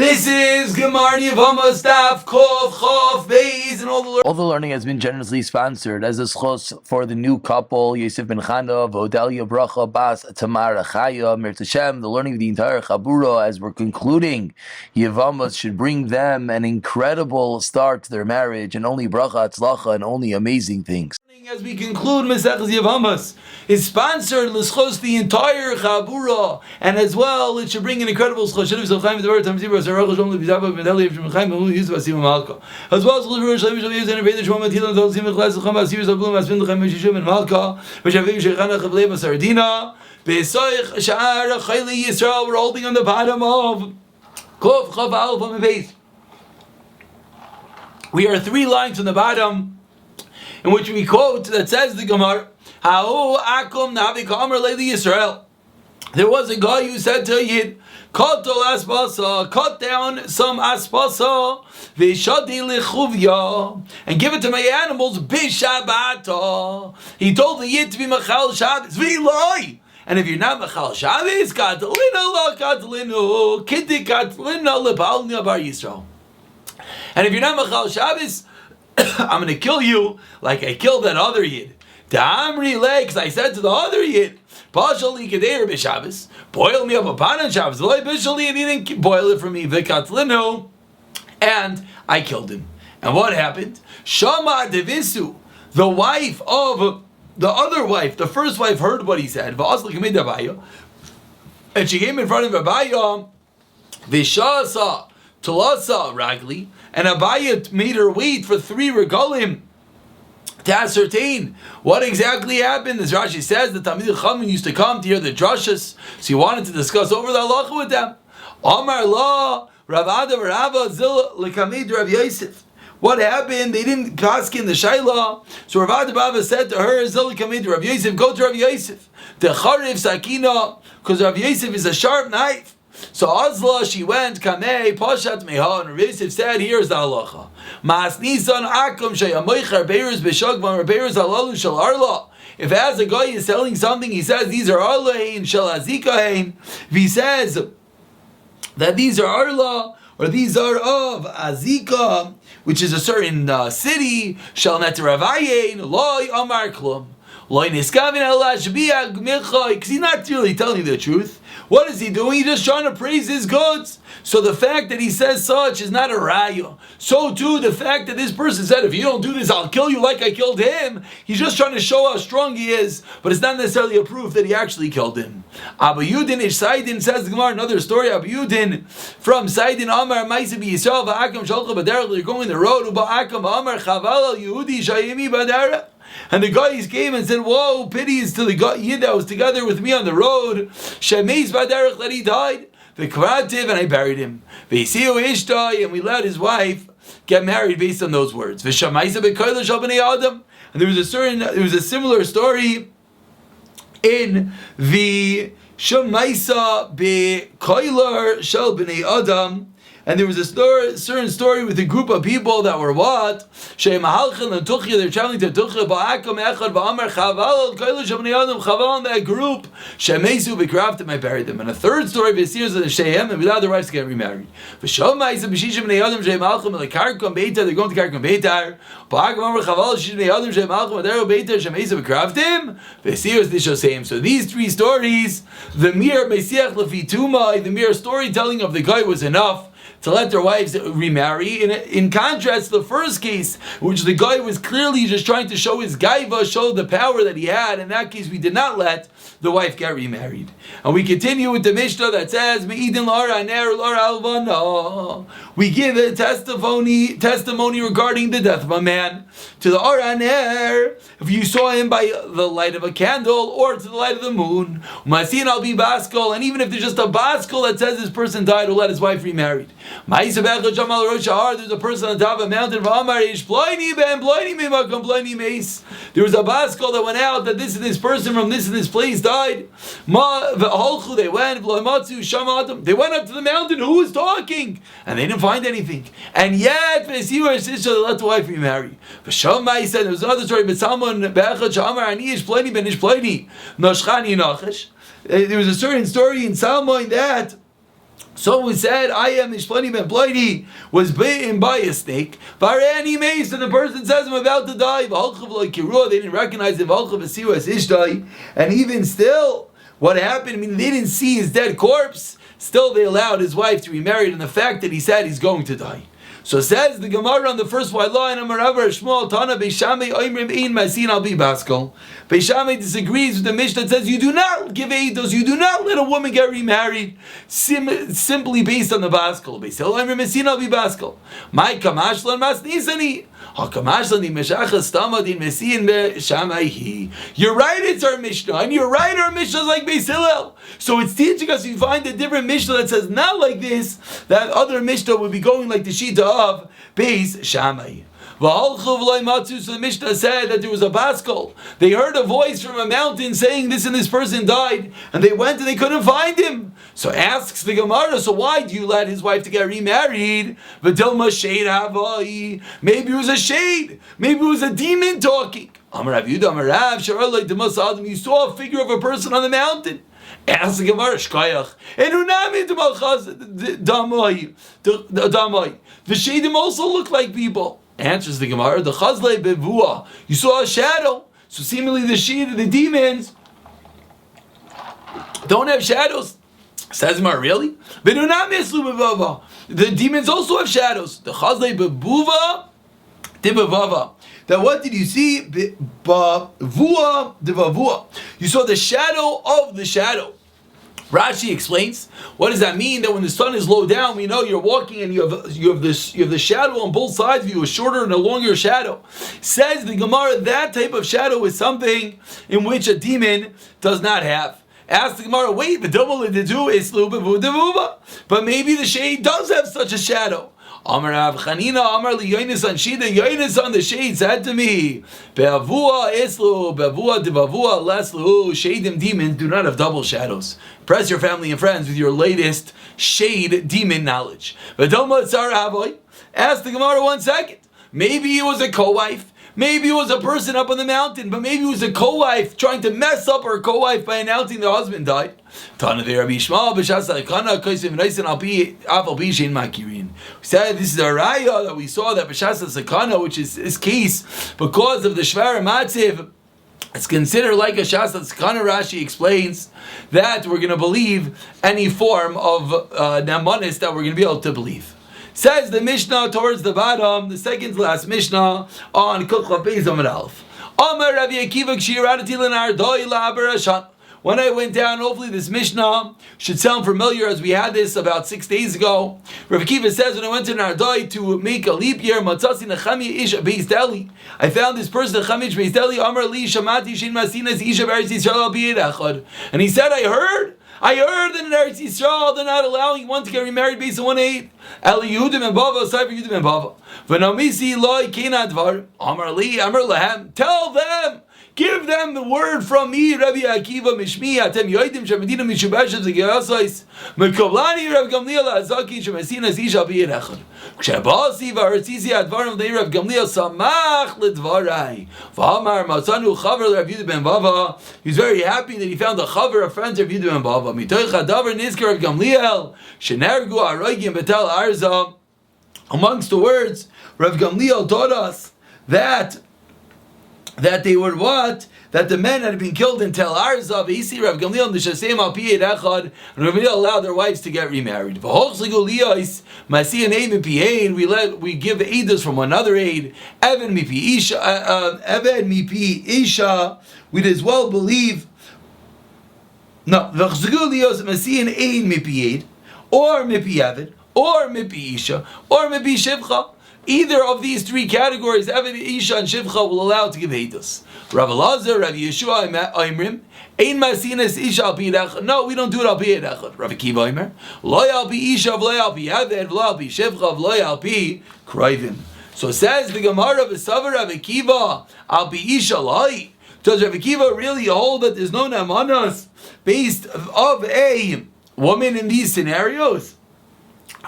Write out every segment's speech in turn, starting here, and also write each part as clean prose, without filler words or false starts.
This is Gemara Yevamos Daf Chof Beis, and all the learning has been generously sponsored as a schos for the new couple Yosef ben Chana, Vodelia Bracha Bas Tamar Chaya Mir Tashem. The learning of the entire Chabura as we're concluding Yevamos should bring them an incredible start to their marriage, and only bracha atzlacha and only amazing things. As we conclude Maseches Yevamos is sponsored l'schos the entire Chabura, and as well it should bring an incredible schos. As well as we're holding on the bottom of Kov Chav Aleph on the base. We are 3 lines on the bottom, in which we quote that says the Gemara, "Ha'u akum navi kamer leili Yisrael." There was a guy who said to a Yid, "Cut down some aspasa, v'shadi lechuvya, and give it to my animals b'shabata." He told the Yid to be machal Shabbos, v'iloi. And if you're not machal Shabbos, katlina la katlinu, kiddi katlina lepalnia bar Yisrael. And if you're not machal Shabbos, I'm going to kill you like I killed that other Yid. Damri legs, I said to the other Yid, Pashali Kedeir b'Shabbos, boil me up upon on Shabbos. Loy b'Shali, and he didn't boil it for me. V'katlinu, and I killed him. And what happened? Shama devisu, the wife of the other wife, the first wife, heard what he said. And she came in front of Abaya, V'shasa Tulasa Ragli, and Abaya made her wait for 3 regalim to ascertain what exactly happened. As Rashi says, the Talmidei Chachamim used to come to hear the drashas, so he wanted to discuss over the halacha with them. Amar la Rav Ada Rava Zil lekamid Rav Yosef. What happened? They didn't kaskin the shayla. So Rav Ada said to her, Zil lekamid Rav Yosef, go to Rav Yosef. The Chariv Sakina, because Rav Yosef is a sharp knife. So Azla, she went, Kamei, Pashat Meha, and Rav Yosef said, here's the halacha. Mas Nisan Akum Shayamoichar Beirus Beshagvam Beirus Halalu Shal Arla. If as a guy is selling something, he says these are Arla Hein, Shal Azika Hein. If he says that these are Arla, or these are of Azika, which is a certain city, Shal Netaravayin, Loi Amar Klum. Loi Niskavin Allah Shbiag Milchai, because he's not really telling the truth. What is he doing? He's just trying to praise his goods. So the fact that he says such is not a raya. So too, the fact that this person said, if you don't do this, I'll kill you like I killed him. He's just trying to show how strong he is, but it's not necessarily a proof that he actually killed him. Abu Yudin Ish Saidin, says the Gemara, another story. Abu Yudin from Saidin Amar Maisa bi Yisrael va'akam shalcha b'derech. They're going the road uba'akam Amar chaval al Yehudi shayimi b'derech. And the guys came and said, "Whoa, pity is to the Yid that was together with me on the road. Shemeis b'derech, that he died. V'krativ, and I buried him. V'isiu ishtai, and we let his wife get married based on those words. V'shamaisa b'koila shal b'nei Adam." And there was a similar story in the Shamaisa b'koila shal b'nei Adam. And there was a certain story with a group of people that were what? They're traveling to Tuchya, in that group, Shemesu b'kraftim, I buried them. And a third story, V'sir's of the Shehem, and we allowed their wives to get remarried. They're going to Karkam Beitar. So these 3 stories, the mere storytelling of the guy was enough to let their wives remarry. In contrast to the first case, which the guy was clearly just trying to show his gaiva, show the power that he had. In that case, we did not let the wife get remarried. And we continue with the Mishnah that says, we give a testimony regarding the death of a man to the Araner, if you saw him by the light of a candle or to the light of the moon. And even if there's just a baskol that says this person died, or let his wife remarried. There's a person on top of a mountain. There was a baskol that went out that this and this person from this and this place died. They went up to the mountain. Who was talking? And they didn't find anything. And yet, they let the wife remarry. Shammai said, there was another story, but someone, there was a certain story in Salmon that Someone said, I am Ishplani ben Bloidi, was bitten by a snake. Varani mace, and the person says, I'm about to die. They didn't recognize him. And even still, what happened? I mean, they didn't see his dead corpse. Still, they allowed his wife to be married, and the fact that he said he's going to die. So says the Gemara on the first white line, Amaravar Shmuel Tana Beishamei Oimrim Ein Masin Al Bi Baskol. Beishamei disagrees with the Mishnah that says you do not give eidos, you do not let a woman get remarried simply based on the Baskol. Beisel Oimrim Masin Al Bi Baskol. My Kamashlan Masnisani. You're right, it's our Mishnah, and you're right, our Mishnah is like Beis Hillel. So it's teaching us, you find a different Mishnah that says not like this, that other Mishnah would be going like the Shita of Beis Shammai. So the Mishnah said that there was a Baskol. They heard a voice from a mountain saying this and this person died, and they went and they couldn't find him. So asks the Gemara, so why do you let his wife to get remarried? Maybe it was a shade. Maybe it was a demon talking. You saw a figure of a person on the mountain. Ask the Gemara, the shadim also look like people. Answers the Gemara, the Chazle Bevua, you saw a shadow. So seemingly the demons don't have shadows. Says Gemara, really? The demons also have shadows. The Chazle Bevuva, Dibavava. That what did you see? Bavua, Dibavua. You saw the shadow of the shadow. Rashi explains, what does that mean? That when the sun is low down, we know you're walking and you have the shadow on both sides of you, a shorter and a longer shadow. Says the Gemara, that type of shadow is something in which a demon does not have. Ask the Gemara, wait, but maybe the shade does have such a shadow. Amar Rav Chanina, Amar li Yonasan Shida, Yonasan the shade said to me, Be'avua islu, Be'avua dibavua leslu, shadim demons do not have double shadows. Impress your family and friends with your latest shade demon knowledge. Ask the Gemara 1 second. Maybe it was a co-wife. Maybe it was a person up on the mountain, but maybe it was a co-wife trying to mess up her co-wife by announcing their husband died. We said this is a raya that we saw that b'shas sakana, which is this case because of the shvar matziv. It's considered like a shas sakana. Rashi explains that we're going to believe any form of namanis that we're going to be able to believe. Says the Mishnah towards the bottom, the second to last Mishnah on Kuchav Beis Amud Aleph. Amar Rav Akiva K'shirati Lenar Doi La'aber Hashan. When I went down, hopefully this Mishnah should sound familiar as we had this about 6 days ago. Rav Akiva says, when I went to Nardoi to make a leap year, Matzasi Nechami Ish Beis Deli. I found this person, Nechami Ish Beis Deli, Amar Li Shamati Shin Masinas Isha Be'eretz Yisrael Al B'yid Echad. And he said, I heard that in Eretz Yisrael they're not allowing one to get remarried based on 1/8. Eli Yehudim and Bava, Cyber Yehudim and Bava. V'nomisi loy kina dvar. Amar lehem. Tell them. Give them the word from me, Rabbi Akiva Mishmi. Atem yoidim shemedina mishubashes v'geyasais. Mekoblani Rav Gamliel azaki shemesinas isha b'yid echad. Kshabasi v'artzizi advarim v'dei Rav Gamliel samach ledvarai. V'amar matzanu chaver Rav Yehudim ben Bava. He's very happy that he found a chaver, a friend of Yehudim ben Bava. Mitoich hadavar nizker Rav Gamliel shenergu aroigim betel arza. Amongst the words, Rav Gamliel taught us that they were what? That the men had been killed in Tel Arza. V'isi Rav Gamliel n'shasem al piyed echad. And Rav Gamliel allowed their wives to get remarried. V'hochzligu liyos masiyan ein mipi'ein. We give eidos from another aid. Even mipi isha. We'd as well believe. No. V'hochzligu liyos masiyan ein mipi'eid. Or mipi eved. Or mipi isha. Or mipi shivcha. Either of these three categories, Eved, Isha, and Shivcha, will allow to give Eidos. Rav Elazar, Rav Yeshua, Oimrim, Ein Masinas Isha al Pi Echad. No, we don't do it al Pi Echad. Rav Akiva Oimer, Loy al Pi Isha, V'loy al Pi Eved, V'loy al Pi Shivcha, V'loy al Pi Kroivim. So says the Gemara of Esavar Rav Akiva, al Pi Isha Loy. Does Rav Akiva really hold that there's no Namanas based of a woman in these scenarios?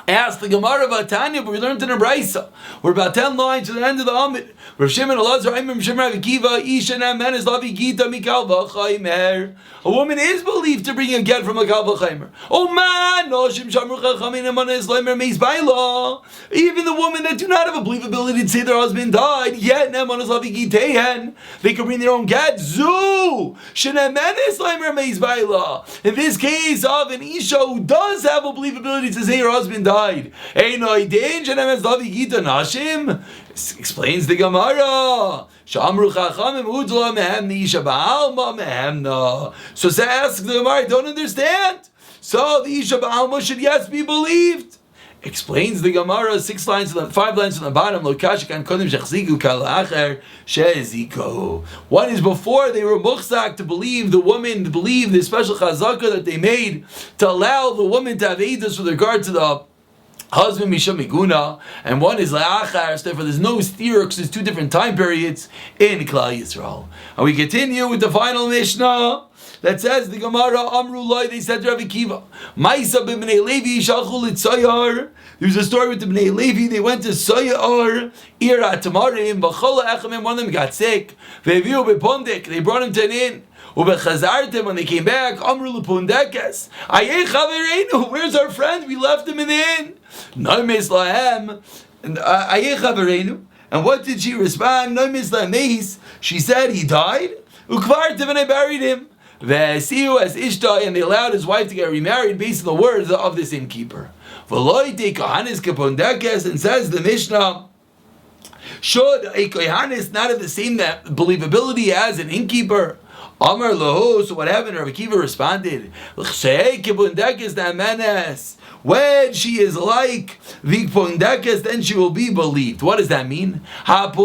Ask the Gemara about Tanya, but we learned in a Brisa. We're about 10 lines to the end of the Amid. Rav Shimon Elazar, Rav Shimon Rav Akiva, Isha Namen is Lavi Gita Mikal V'chaimer. A woman is believed to bring a get from a Kal V'chaimer. Oh man, no Shim Shamru Chachamim Eman is Leimer Meis Baila. Even the women that do not have a believability to say their husband died, yet Neman is Lavi Gitehen, they can bring their own get. Zu Shenemen is Leimer Meis Baila. In this case of an Isha who does have a believability to say her husband died, explains the Gemara. So ask the Gemara, I don't understand. So the Isha Ba'alma should yes be believed. Explains the Gemara, 5 lines on the bottom. One is before they were muchzak to believe the woman, to believe the special chazaka that they made to allow the woman to have edus with regard to the husband Misham Miguna, and one is La'achar, therefore there's no steer because there's 2 different time periods in Klal Yisrael. And we continue with the final Mishnah that says the Gemara Amru Loi, they said to Rabbi Kiva, Maisa b'bnei Levi shalchu l'tzayar. There's a story with the Bnei Levi, they went to Sayar, Ira Tamarim, B'chola Echamim, one of them got sick, Ve'viu b'pondik, they brought him to an inn. Ubechazartem, when they came back, Amru l'pundekes, Ayei chavereinu, where's our friend? We left him in the inn. Noimes lahem, Ayei chavereinu. And what did she respond? Noimes lahem, she said he died. Ukvartem, and I buried him. Ve'esiu as ishta, and they allowed his wife to get remarried based on the words of this innkeeper. V'loi de kohanis kapundekes, and says the Mishnah, should a kohanis not have the same believability as an innkeeper? Amar lohu, so what happened? Rabbi Kiva responded, when she is like the pundekes, then she will be believed. What does that mean? This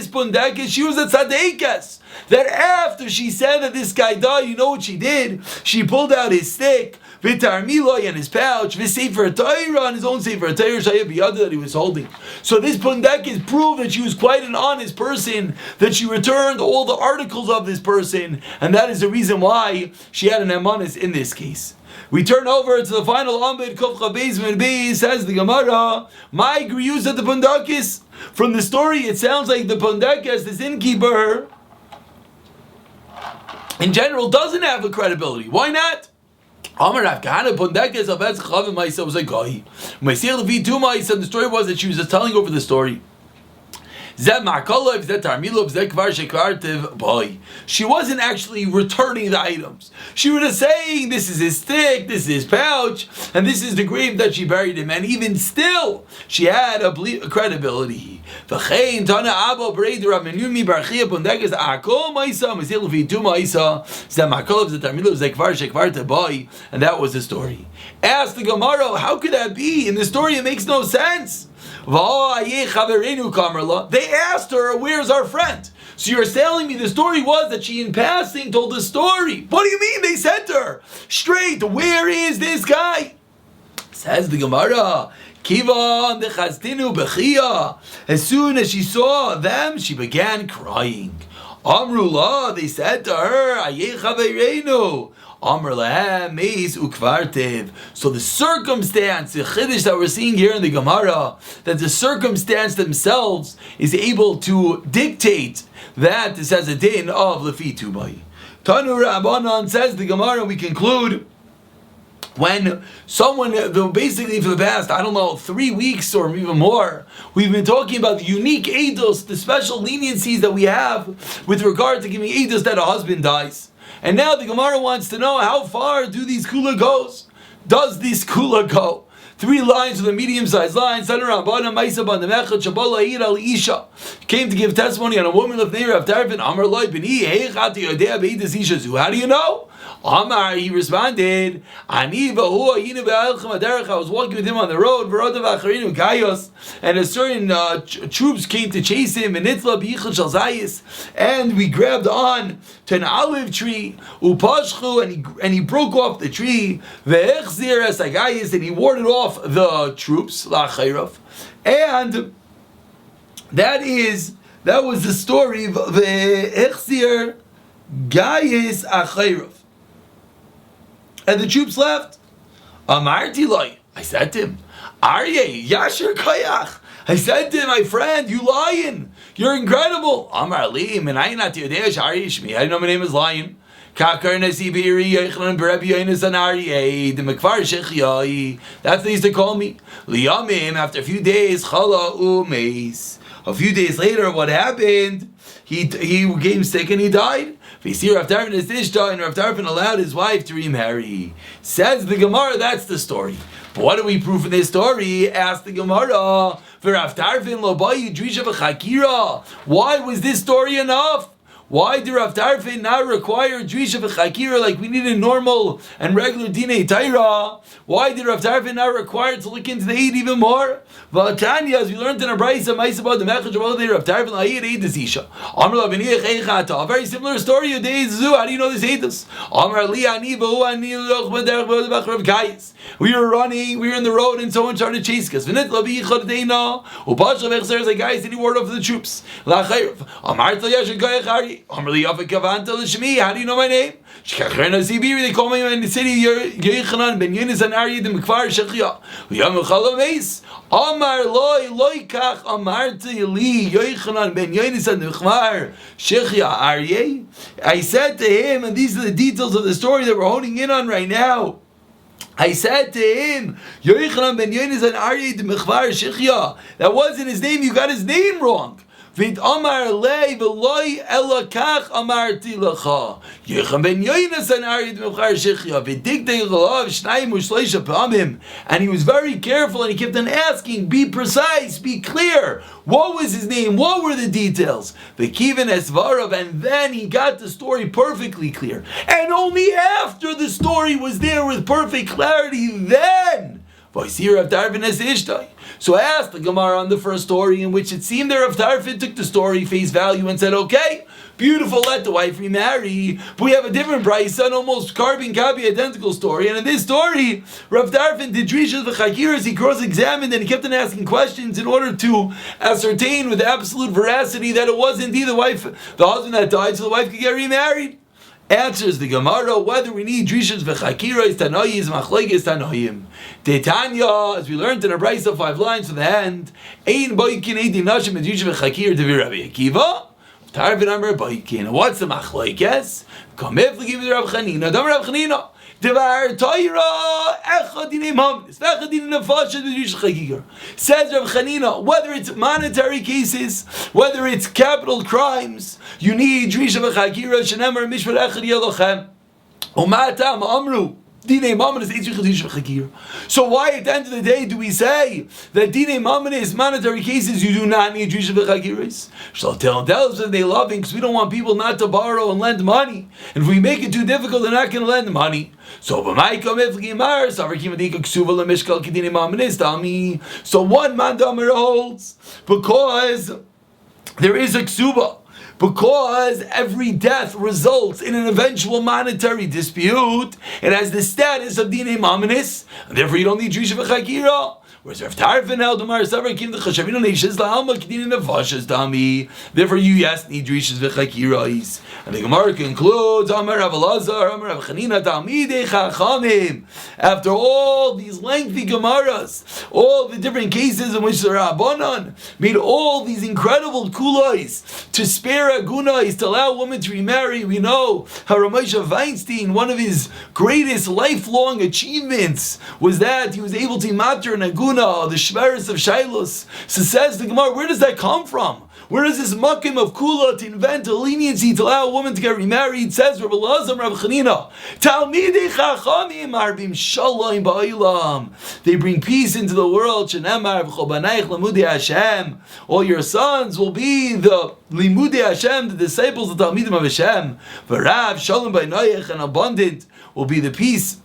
pundekes, she was a tzaddikas. That after she said that this guy died, you know what she did? She pulled out his stick, Vitar Miloy in his pouch, Visefer Torah on his own Sefer Torah that he was holding. So this pundekes proved that she was quite an honest person, that she returned all the articles of this person, and that is the reason why she had an emanis in this case. We turn over to the final Amid, Kuf Chabez Min B, says the Gemara, my griyus at the pundekes. From the story, it sounds like the pundekes, this innkeeper, in general, doesn't have a credibility. Why not? Amar Afghana Pundekes Abetz Chavim Maisa was a guy. Maisir Levi Tuma, he said the story was that she was just telling over the story. She wasn't actually returning the items. She was just saying, this is his stick, this is his pouch, and this is the grave that she buried him. And even still, she had a credibility. And that was the story. Ask the Gemara, how could that be? In the story, it makes no sense. They asked her, where's our friend? So you're telling me the story was that she in passing told the story. What do you mean? They said to her straight, where is this guy? Says the Gemara, Kiva the Chazdinu Bechia. As soon as she saw them, she began crying. Amrullah, they said to her, Ayeh Chavereinu. Amr lahem meis ukvartev. So the circumstance, the chiddush that we're seeing here in the Gemara, that the circumstance themselves is able to dictate that this has a din of lefi tubai. Tanu Rabbanan, says the Gemara, we conclude, when someone, basically for the past, 3 weeks or even more, we've been talking about the unique eidos, the special leniencies that we have with regard to giving eidos that a husband dies. And now the Gemara wants to know, how far do these kula goes? Does this kula go? 3 lines with a medium-sized line. Came to give testimony on a woman of Neir of Tarfin. How do you know? Amar, he responded, I was walking with him on the road, and a certain troops came to chase him, and we grabbed on to an olive tree, and he broke off the tree, and he warded off the troops, and that was the story of the Gayis Achayrov. And the troops left. Amarti loy. I said to him, Aryeh, Yasher Koyach. I said to him, my friend, you lion. You're incredible. Amar Ali, Menayinat Yodesh Aryeh Shmi. I know my name is Lion. Kakar Nasibiri, Yochanan Berebi Yonis and Aryeh, the Mekvar Shechyai. That's what they used to call me. Liyamim, after a few days, Chala Umeis. A few days later, what happened? He became sick and he died. Visir Rav Tarfon is Ishta, and Rav Tarfon allowed his wife to remarry. Says the Gemara, that's the story. But what do we prove in this story? Ask the Gemara. For Rav Tarfon lo bayu drisha v'chakira. Why was this story enough? Why did Rav Tarfon not require drisha v'chakira like we need in normal and regular dinei Torah? Why did Rav Tarfon not require to look into the Eid even more? V'atanya, as we learned in our Brayso, Ma'aseh the Mechach Shabbat, Rav Tarfon la'Eid Eid Desisha. Amar Laviniach Eichata. A very similar story of Deis Zu. How do you know this Eidus? Amar Li Ani V'Hu Ani Loch B'Derech B'Odebach Rav Kayis. We were running, we were in the road, and someone started chasing us. V'nit Lavi Choddeina. U'Pashav Echzer is a guy sending word off to the troops. La'Chayrav. Amar Tayashin Koyach Ari. Amar Li Yafik Kavanta L'Shmi. How do you know my name? Shkachrein Zibiri. They call me in the city Yochanan Ben Yonis and Aryeh the Mekvar Shechya. V'Yam Chala Meis. Amar Loi Kach Amarti Li Yochanan Ben Yonis and Mekvar Shechya Aryeh. I said to him, and these are the details of the story that we're honing in on right now. I said to him, Yochanan ben Yonis and Aryeh the Mechvar Shechya. That wasn't his name, you got his name wrong. V'it amar lei v'loi elakach amarti lecha. Yochanan ben Yonis and Aryeh the Mechvar Shechya. V'dikdei chalav shnayim u'shleisha pamim. And he was very careful and he kept on asking, be precise, be clear. What was his name? What were the details? V'kiven esvarav, and then he got the story perfectly clear. And only after the story was there with perfect clarity, then so I asked the Gemara on the first story, in which it seemed that Rav Tarfon took the story face value and said, okay, beautiful, let the wife remarry. But we have a different price, an almost carbon copy identical story. And in this story, Rav Tarfon did drishas v'chakiras, he cross-examined and he kept on asking questions in order to ascertain with absolute veracity that it was indeed the husband that died, so the wife could get remarried. Answers the Gemara, whether we need drishas v'chakiras, tanoyis, machlekes tanoyim. Detanya, as we learned in our Brayso 5 lines from the end, ein boikin eidim nashim et drishas v'chakir devir Rabbi Akiva. Tarvin Amar boikin. What's the machlekes? Kamef l'giv Rav Chanina. Dam Rav Chanina. Devar Torah echad dinei mamnis v'echad dinei nefashos v'drishas v'chakir. Says Rav Chanina, whether it's monetary cases, whether it's capital crimes, you need drishas v'chakir. Shenemar mishpat echad yelochem. Umatam amru. So why at the end of the day do we say that dinei mamnis, monetary cases, you do not need drishas v'chakiros? Shall tell them they love him because we don't want people not to borrow and lend money. And if we make it too difficult, they're not going to lend money. So one man holds because there is a ksuba. Because every death results in an eventual monetary dispute, it has the status of dinei mamnis, and therefore you don't need drishas v'chakira. Whereas Rav Tarfon held therefore you yes need drishas v'chakiros. And the Gemara concludes, Amar Rav Elazar, Amar Rav Chanina, Talmidei Chachamim. After all these lengthy Gemaras, all the different cases in which the Rabbanan made all these incredible kulos to spare agunais, to allow women to remarry, we know how Ramosha Weinstein, one of his greatest lifelong achievements was that he was able to matter an aguna, the shveris of Shilos. So says the Gemara, where does that come from? Where is this makim of kula to invent a leniency to allow a woman to get remarried? Says Rav Elazar, Rav Chanina, Talmidei Chachamim arbim shalom ba'olam. They bring peace into the world. Shenemar v'chol banaych limudei Hashem. All your sons will be the limudei Hashem, the disciples of Talmidim of Hashem. V'rav shalom ba'noyach, and abundant will be the peace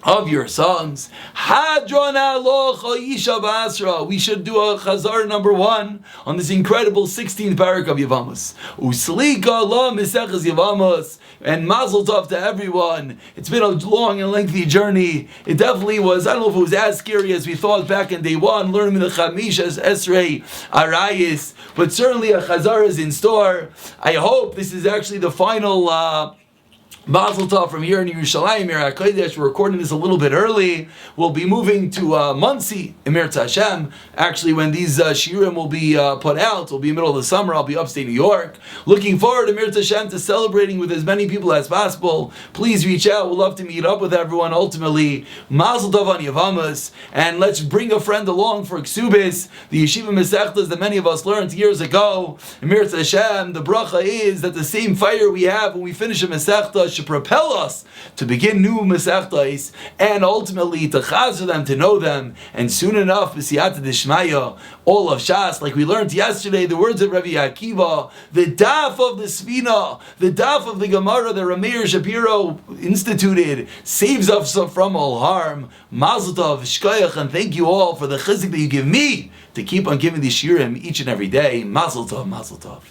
of your sons. Hadron alocha isha basra. We should do a chazar number 1 on this incredible 16th parak of Yevamos. Uslika la misechas Yevamos. And mazel tov to everyone. It's been a long and lengthy journey. It definitely was, I don't know if it was as scary as we thought back in day 1, learning the Chamish as Esrei Arayis, but certainly a chazar is in store. I hope this is actually the final Mazel Tov from here in Yerushalayim, Mir HaKodesh. We're recording this a little bit early. We'll be moving to Muncie, Emir Hashem. Actually, when these shiurim will be put out, it'll be in the middle of the summer. I'll be upstate New York. Looking forward, Emir Hashem, to celebrating with as many people as possible. Please reach out. We'd love to meet up with everyone. Ultimately, Mazel Tov on Yevamos, and let's bring a friend along for Ksubis, the Yeshiva Masechtas that many of us learned years ago. Emir Hashem, the bracha is that the same fire we have when we finish a Masechta should propel us to begin new Masechtas and ultimately to chazer them, to know them, and soon enough, b'siyata d'shmaya, all of Shas, like we learned yesterday, the words of Rabbi Akiva, the daf of the Svina, the daf of the Gemara that Rameir Shapiro instituted, saves us from all harm. Mazel Tov, shkoyach, and thank you all for the chizik that you give me to keep on giving these shiurim each and every day. Mazel Tov, Mazel Tov.